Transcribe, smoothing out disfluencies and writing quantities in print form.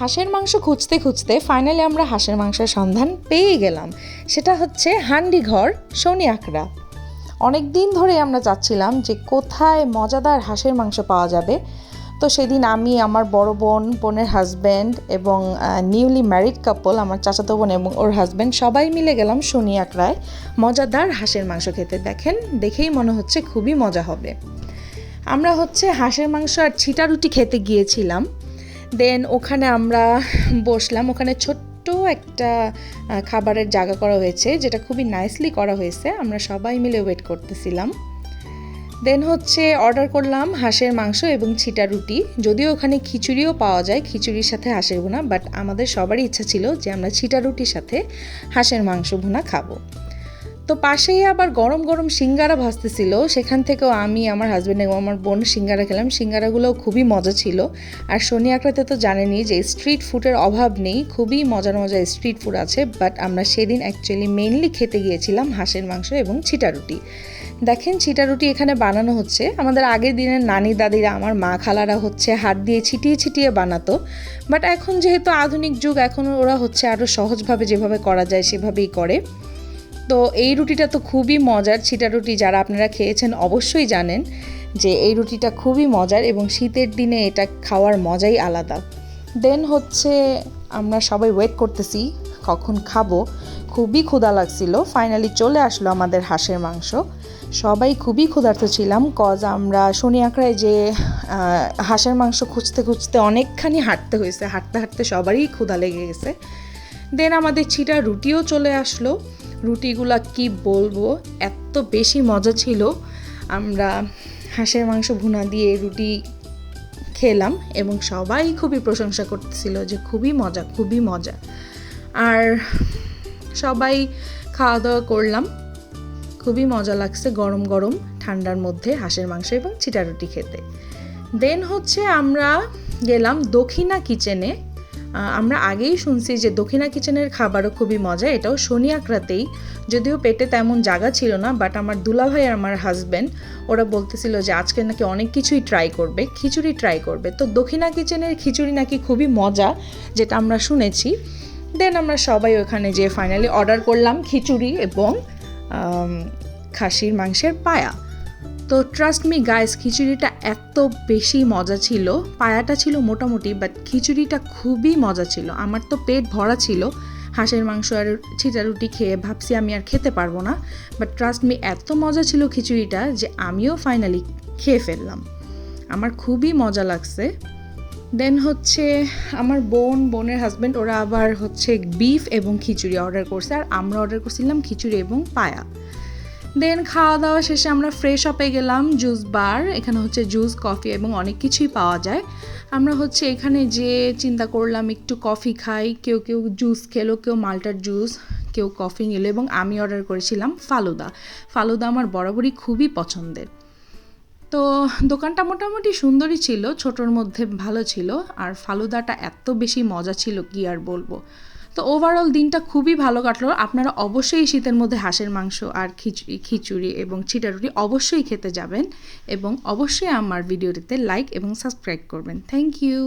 হাঁসের মাংস খুঁজতে খুঁজতে ফাইনালি আমরা হাঁসের মাংসের সন্ধান পেয়ে গেলাম। সেটা হচ্ছে হান্ডিঘর শনি আখড়া। অনেক দিন ধরে আমরা চাচ্ছিলাম যে কোথায় মজাদার হাঁসের মাংস পাওয়া যাবে। তো সেদিন আমি, আমার বড় বোন, বোনের হাজব্যান্ড এবং নিউলি ম্যারিড কাপল, আমার চাচাতো বোন এবং ওর হাজব্যান্ড সবাই মিলে গেলাম শনি আখড়ায় মজাদার হাঁসের মাংস খেতে। দেখেই মনে হচ্ছে খুবই মজা হবে। আমরা হাঁসের মাংস আর ছিটা রুটি খেতে গিয়েছিলাম। দেন ওখানে আমরা বসলাম। ওখানে ছোট্ট একটা খাবারের জায়গা করা হয়েছে, যেটা খুবই নাইসলি করা হয়েছে। আমরা সবাই মিলে ওয়েট করতেছিলাম। দেন অর্ডার করলাম হাঁসের মাংস এবং ছিটা রুটি। যদিও ওখানে খিচুড়িও পাওয়া যায়, খিচুড়ির সাথে হাঁসের ভুনা, বাট আমাদের সবারই ইচ্ছা ছিল যে আমরা ছিটা রুটির সাথে হাঁসের মাংস ভুনা খাবো। তো পাশেই আবার গরম গরম সিঙ্গারা ভাজতেছিল, সেখান থেকেও আমি, আমার হাজব্যান্ড এবং আমার বোন সিঙ্গারা খেলাম। সিঙ্গারাগুলোও খুবই মজা ছিল। আর শনি আখড়াতে তো জানেনই যে স্ট্রিট ফুডের অভাব নেই, খুবই মজার মজার স্ট্রিট ফুড আছে। বাট আমরা সেদিন অ্যাকচুয়ালি মেইনলি খেতে গিয়েছিলাম হাঁসের মাংস এবং ছিটা রুটি। দেখেন ছিটা রুটি এখানে বানানো হচ্ছে। আমাদের আগের দিনের নানি দাদিরা, আমার মা খালারা হাত দিয়ে ছিটিয়ে ছিটিয়ে বানাতো। বাট এখন যেহেতু আধুনিক যুগ, এখন ওরা আরও সহজভাবে যেভাবে করা যায় সেভাবেই করে। তো এই রুটিটা তো খুবই মজার। ছিটা রুটি যারা আপনারা খেয়েছেন অবশ্যই জানেন যে এই রুটিটা খুবই মজার এবং শীতের দিনে এটা খাওয়ার মজাই আলাদা। দেন আমরা সবাই ওয়েট করতেছি কখন খাবো, খুবই ক্ষুধা লাগছিল। ফাইনালি চলে আসলো আমাদের হাঁসের মাংস। সবাই খুবই ক্ষুধার্ত ছিলাম, কজ আমরা শনি আখড়ায় যে হাঁসের মাংস খুঁজতে খুঁজতে অনেকখানি হাঁটতে হয়েছে। হাঁটতে হাঁটতে সবারই ক্ষুধা লেগে গেছে। দেন আমাদের ছিটা রুটিও চলে আসলো। রুটিগুলা কি বলবো, এত বেশি মজা ছিল। আমরা হাঁসের মাংস ভুনা দিয়ে রুটি খেলাম এবং সবাই খুবই প্রশংসা করতেছিল যে খুবই মজা, খুবই মজা। আর সবাই খাওয়া দাওয়া করলাম, খুবই মজা লাগছে গরম গরম ঠান্ডার মধ্যে হাঁসের মাংস এবং ছিটা রুটি খেতে। দেন আমরা গেলাম দক্ষিণা কিচেনে। আমরা আগেই শুনছি যে দক্ষিণা কিচেনের খাবারও খুবই মজা, এটাও শনি আখড়াতেই। যদিও পেটে তেমন জায়গা ছিল না, বাট আমার দুলাভাই আর আমার হাজব্যান্ড ওরা বলতেছিল যে আজকে নাকি অনেক কিছুই ট্রাই করবে, খিচুড়ি ট্রাই করবে। তো দক্ষিণা কিচেনের খিচুড়ি নাকি খুবই মজা, যেটা আমরা শুনেছি। দেন আমরা সবাই ওখানে যেয়ে ফাইনালি অর্ডার করলাম খিচুড়ি এবং খাসির মাংসের পায়া। তো ট্রাস্ট মি গাইস, খিচুড়িটা এত বেশি মজা ছিল। পায়াটা ছিল মোটামুটি, বাট খিচুড়িটা খুবই মজা ছিল। আমার তো পেট ভরা ছিল। হাঁসের মাংস আর ছিটা রুটি খেয়ে ভাবছি আমি আর খেতে পারবো না, বাট ট্রাস্ট মি এত মজা ছিল খিচুড়িটা যে আমিও ফাইনালি খেয়ে ফেললাম। আমার খুবই মজা লাগছে। দেন আমার বোনের হাজব্যান্ড ওরা আবার বিফ এবং খিচুড়ি অর্ডার করছে, আর আমরা অর্ডার করছিলাম খিচুড়ি এবং পায়া। দেন খাওয়া দাওয়া শেষে আমরা ফ্রেশ আপে গেলাম জুস বার। এখানে জুস, কফি এবং অনেক কিছুই পাওয়া যায়। আমরা এখানে যে চিন্তা করলাম একটু কফি খাই। কেউ কেউ জুস খেলো, কেউ মাল্টার জুস, কেউ কফি নিল এবং আমি অর্ডার করেছিলাম ফালুদা। ফালুদা আমার বরাবরই খুবই পছন্দের। তো দোকানটা মোটামুটি সুন্দরই ছিল, ছোটোর মধ্যে ভালো ছিল। আর ফালুদাটা এত বেশি মজা ছিল কি আর বলবো। তো ওভারঅল দিনটা খুবই ভালো কাটলো। আপনারা অবশ্যই শীতের মধ্যে হাঁসের মাংস আর খিচুড়ি এবং ছিটা রুটি অবশ্যই খেতে যাবেন এবং অবশ্যই আমার ভিডিওটিতে লাইক এবং সাবস্ক্রাইব করবেন। Thank you.